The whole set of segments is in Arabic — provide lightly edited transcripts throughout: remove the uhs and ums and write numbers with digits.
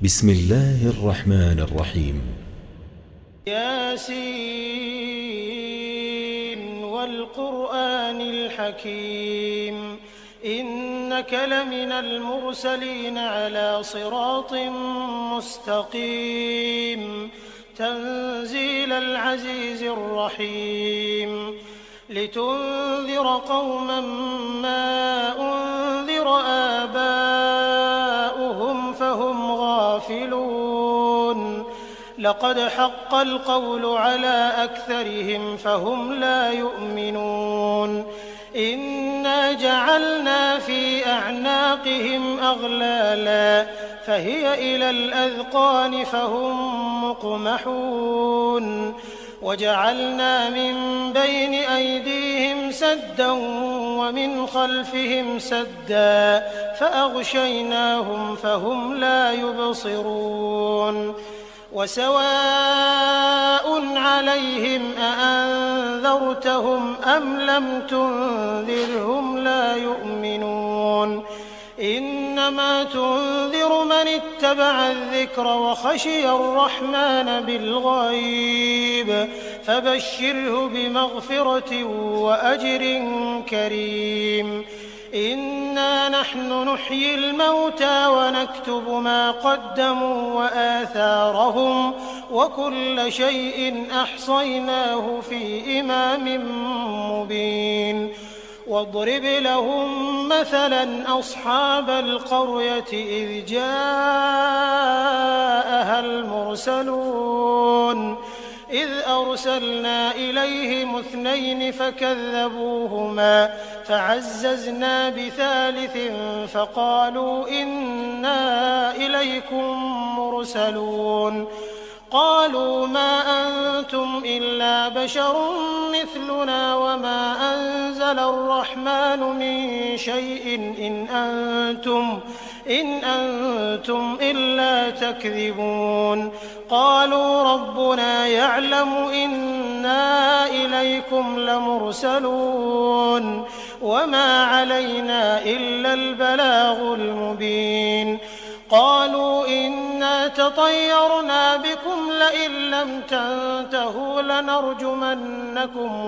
بسم الله الرحمن الرحيم. ياسين والقرآن الحكيم إنك لمن المرسلين على صراط مستقيم تنزيل العزيز الرحيم لتنذر قوما ما أنذر آباؤهم فهم غافلون لقد حق القول على أكثرهم فهم لا يؤمنون إنا جعلنا في أعناقهم أغلالا فهي إلى الأذقان فهم مقمحون وجعلنا من بين أيديهم سدا ومن خلفهم سدا فأغشيناهم فهم لا يبصرون وسواء عليهم أأنذرتهم أم لم تنذرهم لا يؤمنون إنما تنذر من اتبع الذكر وخشي الرحمن بالغيب فبشره بمغفرة وأجر كريم إنا نحن نحيي الموتى ونكتب ما قدموا وآثارهم وكل شيء أحصيناه في إمام مبين واضرب لهم مثلا أصحاب القرية إذ جاءها المرسلون إذ أرسلنا إليهم 2 فكذبوهما فعززنا بثالث فقالوا إنا إليكم مرسلون قالوا ما أنتم إلا بشر مثلنا وما أنزل الرحمن من شيء إن أنتم إلا تكذبون قالوا ربنا يعلم إنا إليكم لمرسلون وما علينا إلا البلاغ المبين قالوا إنا تطيرنا بكم لئن لم تنتهوا لنرجمنكم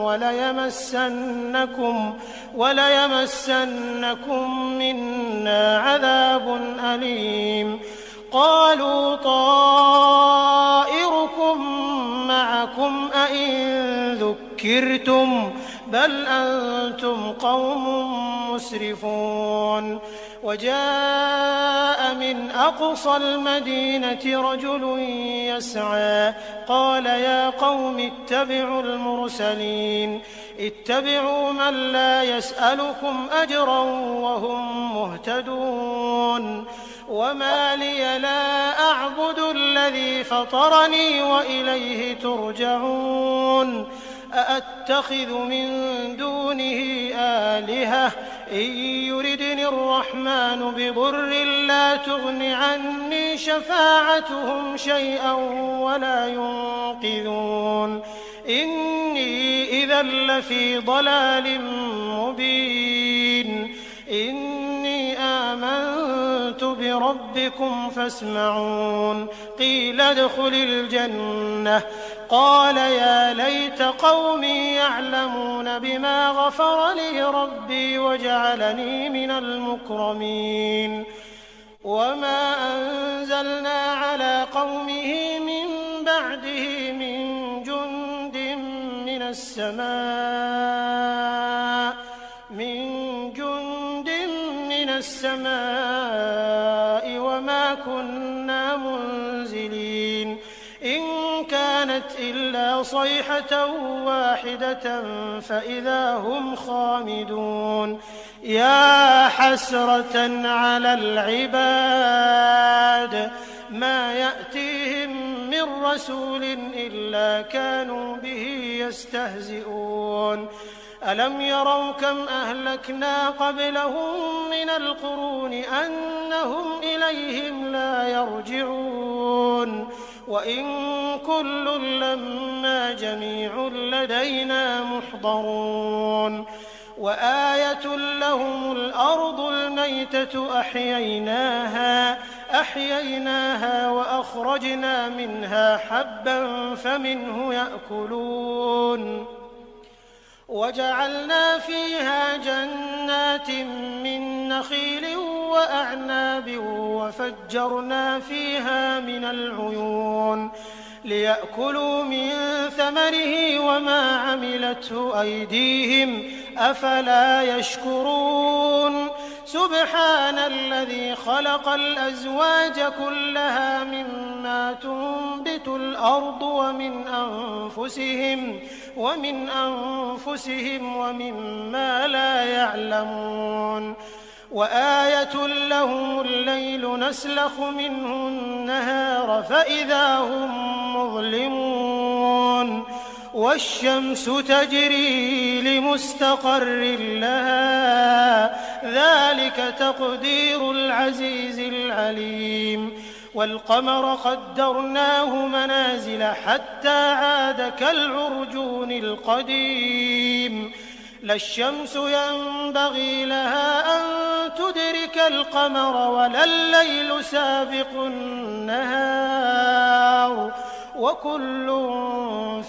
وليمسنكم منا عذاب أليم قالوا طائركم معكم أئن ذكرتم بل أنتم قوم مسرفون وجاء من أقصى المدينة رجل يسعى قال يا قوم اتبعوا المرسلين اتبعوا من لا يسألكم أجرا وهم مهتدون وما لي لا أعبد الذي فطرني وإليه ترجعون أأتخذ من دونه آلهة إن يردني الرحمن بضر لا تغن عني شفاعتهم شيئا ولا ينقذون إني إذا لفي ضلال مبين إني آمنت بربكم فاسمعون قيل ادخل الجنة قال يا ليت قومي يعلمون بما غفر لي ربي وجعلني من المكرمين وما أنزلنا على قومه من بعده من جند من السماء وما كنا منزلين إن كانت إلا صيحة واحدة فإذا هم خامدون يا حسرة على العباد ما يأتيهم من رسول إلا كانوا به يستهزئون ألم يروا كم أهلكنا قبلهم من القرون أنهم إليهم لا يرجعون وإن كل لما جميع لدينا محضرون وآية لهم الأرض الميتة أحييناها فأخرجنا منها حبا فمنه يأكلون وجعلنا فيها جنات من نخيل وأعناب وفجرنا فيها من العيون ليأكلوا من ثمره وما عملته أيديهم أفلا يشكرون سبحان الذي خلق الأزواج كلها مما تنبت الأرض ومن أنفسهم ومما لا يعلمون وآية لهم الليل نسلخ منه النهار فإذا هم مظلمون والشمس تجري لمستقر لها ذلك تقدير العزيز العليم والقمر قدرناه منازل حتى عاد كالعرجون القديم لا الشمس ينبغي لها أن تدرك القمر ولا الليل سابق النهار وكل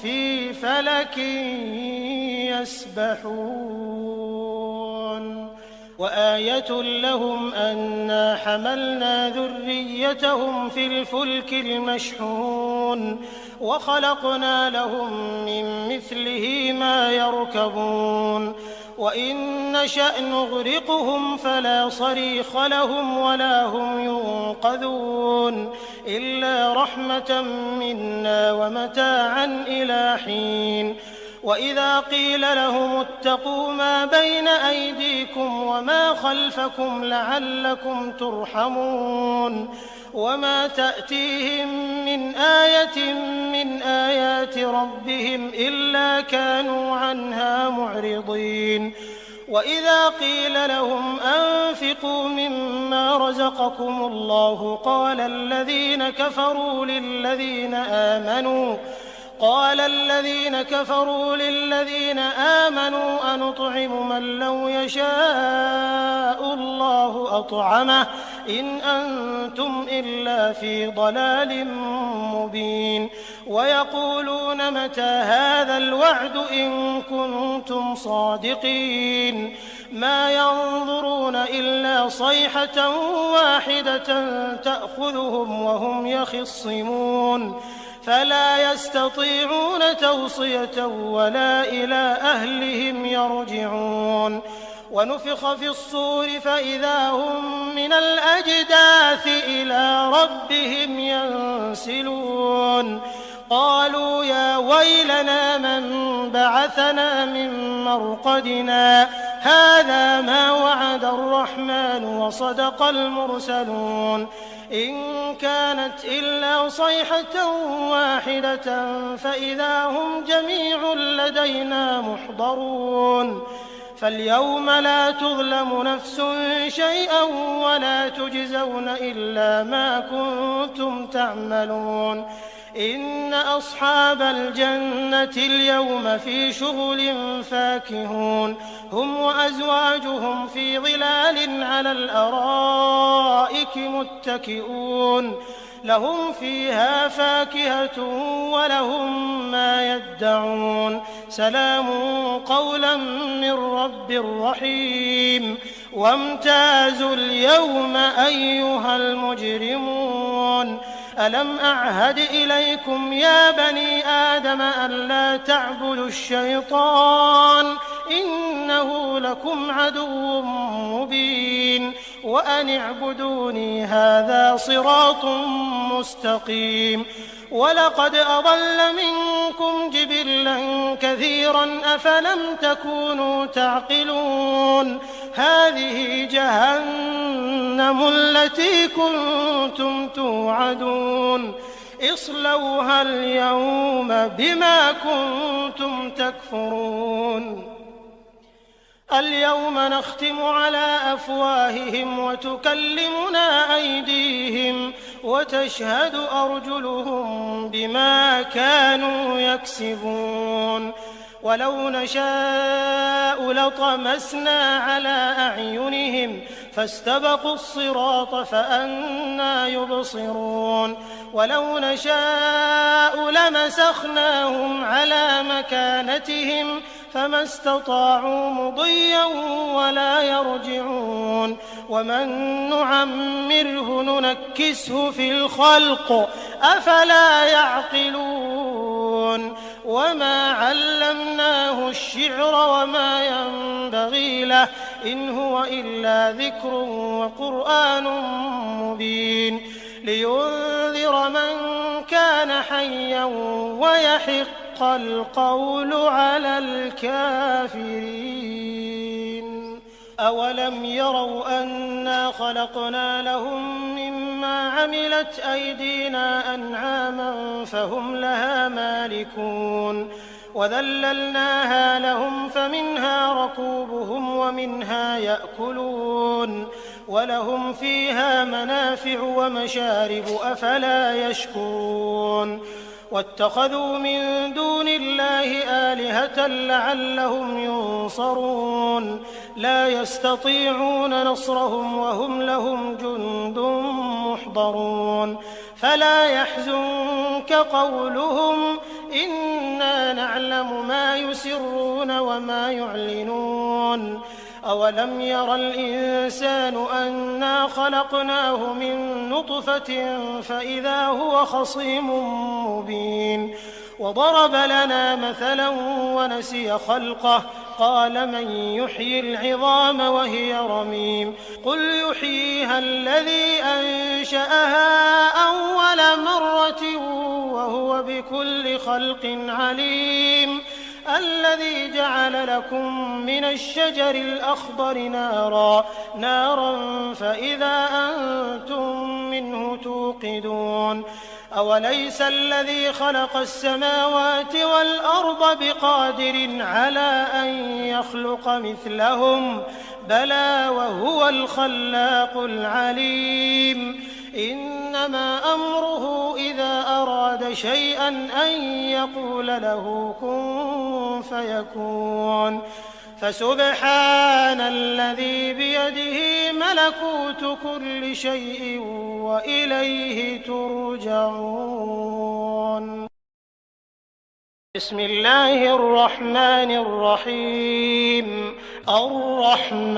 في فلك يسبحون وآية لهم أنا حملنا ذريتهم في الفلك المشحون وخلقنا لهم من مثله ما يركبون وإن نشأ نغرقهم فلا صريخ لهم ولا هم ينقذون إلا رحمة منا ومتاعا إلى حين وإذا قيل لهم اتقوا ما بين أيديكم وما خلفكم لعلكم ترحمون وما تأتيهم من آية من آيات ربهم إلا كانوا عنها معرضين وإذا قيل لهم أنفقوا مما رزقكم الله قال الذين كفروا للذين آمنوا أنطعم من لو يشاء الله أطعمه إن أنتم إلا في ضلال مبين ويقولون متى هذا الوعد إن كنتم صادقين ما ينظرون إلا صيحة واحدة تأخذهم وهم يخصمون فلا يستطيعون توصية ولا إلى أهلهم يرجعون ونفخ في الصور فإذا هم من الأجداث إلى ربهم ينسلون قالوا يا ويلنا من بعثنا من مرقدنا هذا ما وعد الرحمن وصدق المرسلون إن كانت إلا صيحة واحدة فإذا هم جميع لدينا محضرون فاليوم لا تظلم نفس شيئا ولا تجزون إلا ما كنتم تعملون إن أصحاب الجنة اليوم في شغل فاكهون هم وأزواجهم في ظلال على الأرائك متكئون لهم فيها فاكهة ولهم ما يدعون سلام قولا من رب رحيم وامتازوا اليوم أيها المجرمون ألم أعهد إليكم يا بني آدم ألا تعبدوا الشيطان إنه لكم عدو مبين وأن اعبدوني هذا صراط مستقيم ولقد أضل منكم جبلا كثيرا أفلم تكونوا تعقلون هذه جهنم التي كنتم توعدون اصلوها اليوم بما كنتم تكفرون اليوم نختم على أفواههم وتكلمنا أيديهم وتشهد أرجلهم بما كانوا يكسبون ولو نشاء لطمسنا على أعينهم فاستبقوا الصراط فأنى يبصرون ولو نشاء لمسخناهم على مكانتهم فما استطاعوا مضيا ولا يرجعون ومن نعمره ننكسه في الخلق أفلا يعقلون وما علمناه الشعر وما ينبغي له إن هو إلا ذكر وقرآن مبين لينذر من كان حيا ويحق القول على الكافرين أولم يروا أنا خلقنا لهم مما عملت أيدينا أنعاما فهم لها مالكون وذللناها لهم فمنها ركوبهم ومنها يأكلون ولهم فيها منافع ومشارب أفلا يشكرون واتخذوا من دون الله آلهة لعلهم ينصرون لا يستطيعون نصرهم وهم لهم جند محضرون فلا يحزنك قولهم إنا نعلم ما يسرون وما يعلنون أولم ير الإنسان أنا خلقناه من نطفة فإذا هو خصيم مبين وضرب لنا مثلا ونسي خلقه قال من يحيي العظام وهي رميم قل يحييها الذي أنشأها أول مرة وهو بكل خلق عليم الذي جعل لكم من الشجر الأخضر نارا فإذا أنتم منه توقدون أوليس الذي خلق السماوات والأرض بقادر على أن يخلق مثلهم بلى وهو الخلاق العليم إنما أمره إذا أراد شيئا أن يقول له كن فيكون فسبحان الذي بيده ملكوت كل شيء وإليه ترجعون بسم الله الرحمن الرحيم الرحمن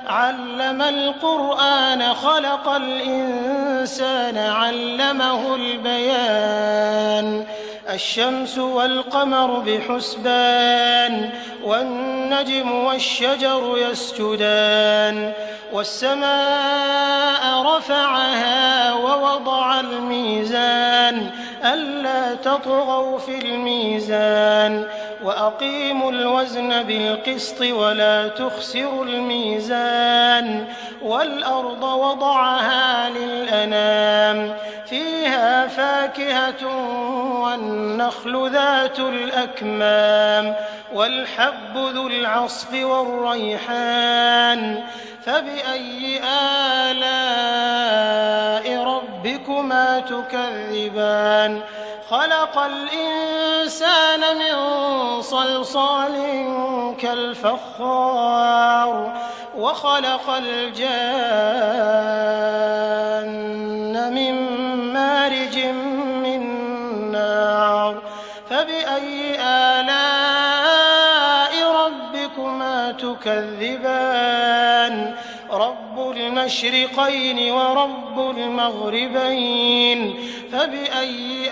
علم القرآن خلق الإنسان علمه البيان الشمس والقمر بحسبان والنجم والشجر يسجدان والسماء رفعها ووضع الميزان ألا تطغوا في الميزان وأقيموا الوزن بالقسط ولا تخسروا الميزان والأرض وضعها للأنام فيها فاكهة والنخل ذات الأكمام والحب ذو العصف والريحان فبأي آلاء ربكما تكذبان خلق الإنسان من صلصال كالفخار وخلق الجان من مارج من نار فبأي آلاء ربكما تكذبان رب المشرقين ورب المغربين فبأي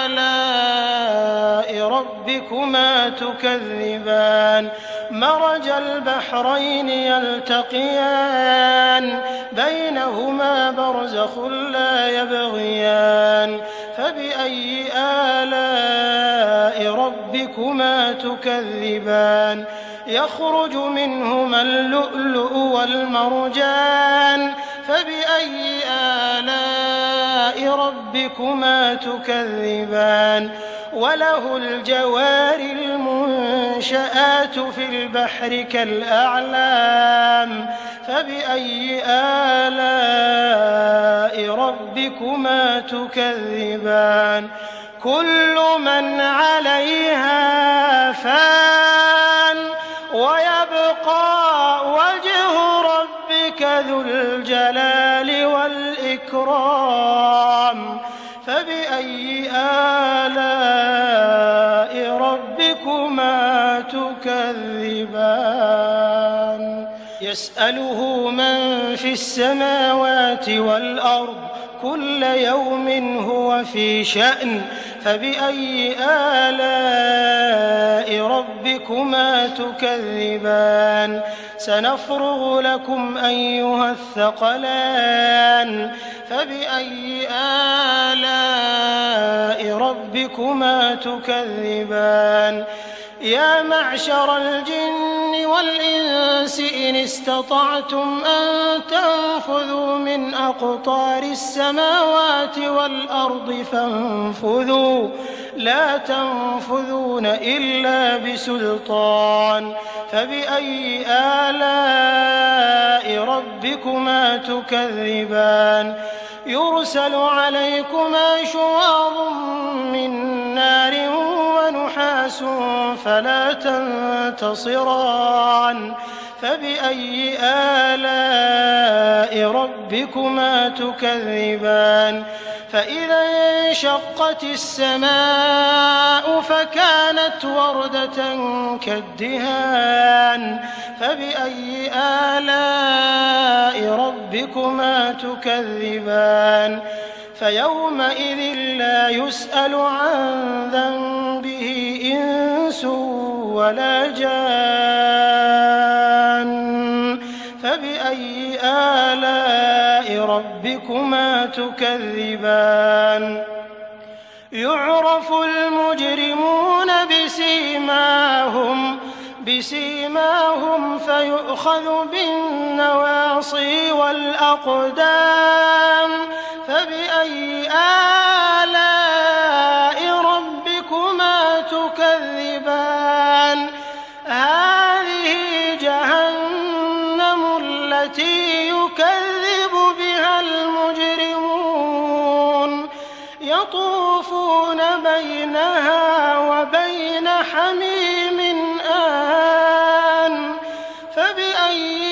آلاء ربكما تكذبان مرج البحرين يلتقيان بينهما برزخ لا يبغيان فبأي آلاء ربكما تكذبان يخرج منهما اللؤلؤ والمرجان فبأي آلاء ربكما تكذبان وله الجوار المنشآت في البحر كالأعلام فبأي آلاء ربكما تكذبان كل من عليها فان ويبقى وجه ربك ذو الجلال والإكرام والإكرام فبأي آلاء ربكما تكذبان يسأله من في السماوات والأرض كل يوم هو في شأن فبأي آلاء ربكما تكذبان سنفرغ لكم أيها الثقلان فبأي آلاء ربكما تكذبان يا معشر الجن والإنس إن استطعتم أن تنفذوا من أقطار السماوات والأرض فانفذوا لا تنفذون إلا بسلطان فبأي آلاء ربكما تكذبان يرسل عليكما شواظ من نار ونحاس فلا تنتصران فبأي آلاء ربكما تكذبان فإذا انشقت السماء فكانت وردة كالدهان فبأي آلاء ربكما تكذبان فيومئذ لا يسأل عن ذنبه إنس ولا جان فبأي آلاء ربكما تكذبان يعرف المجرمون بسيماهم فيؤخذ بالنواصي والأقدام فبأي آلاء ربكما تكذبان هذه جهنم التي يكذب بها المجرمون يطوفون بينها وبين حميم آن فبأي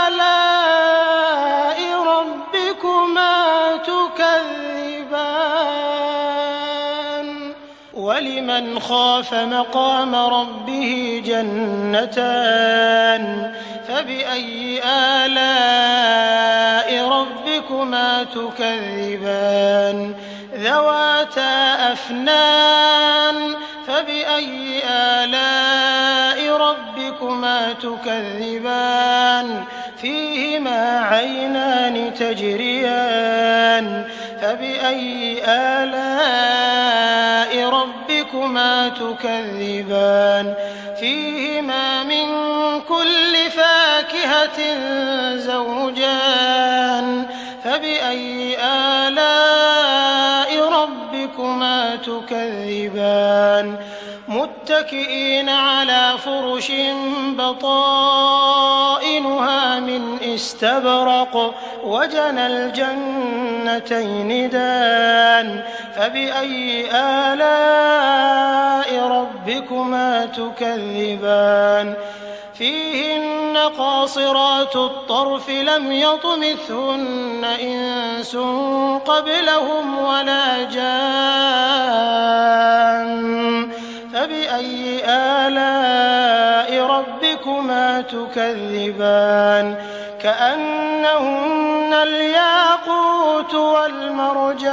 آلاء ربكما تكذبان ولمن خاف مقام ربه جنتان فبأي آلاء ربكما تكذبان ذواتا أفنان فبأي آلاء ربكما تكذبان فيهما عينان تجريان فبأي آلاء ربكما تكذبان فيهما من كل فاكهة زوجان فبأي آلاء ربكما تكذبان متكئين على فرش بطائنها من استبرق وجنى الجنتين دان فبأي آلاء ربكما تكذبان فيهن قاصرات الطرف لم يطمثهن إنس قبلهم ولا جان فبأي آلاء ربكما تكذبان كأنهن الياقوت والمرجان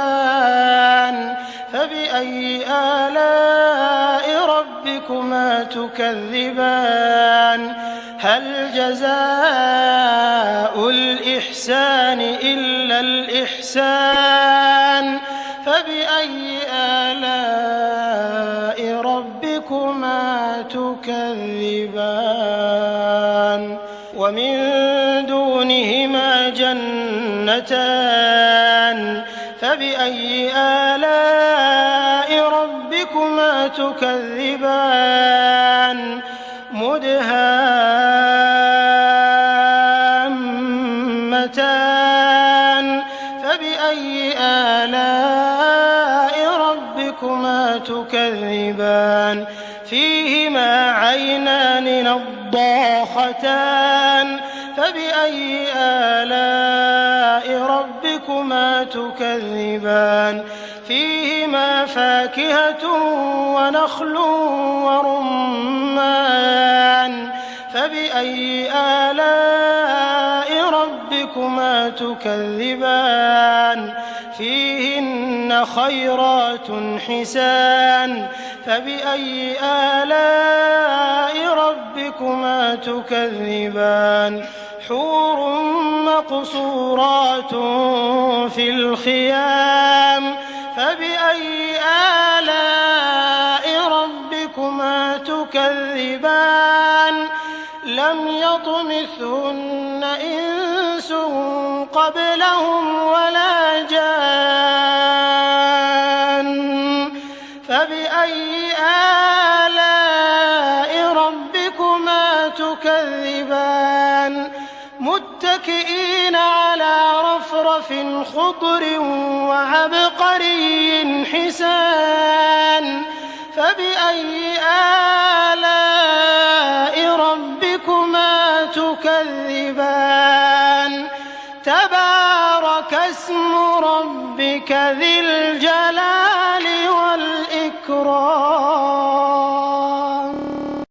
فبأي آلاء ربكما تكذبان هل جزاء الإحسان إلا الإحسان فبأي آلاء ربكما تكذبان ومن دونهما جنتان فبأي آلاء ربكما تكذبان مدهامتان فبأي آلاء ربكما تكذبان فيهما عينان نضاختان فبأي آلاء ربكما ربكما تكذبان فيهما فاكهة ونخل ورمان فبأي آلاء ربكما تكذبان فيهن خيرات حسان فبأي آلاء ربكما تكذبان حور مقصورات في الخيام فبأي آلاء ربكما تكذبان لم يطمثهن إنس قبلهم ولا جان فبأي آلاء ربكما تكذبان متكئين على رفرف خضر وعبقري حسان فبأي آلاء ربكما تكذبان تبارك اسم ربك ذي الجلال والإكرام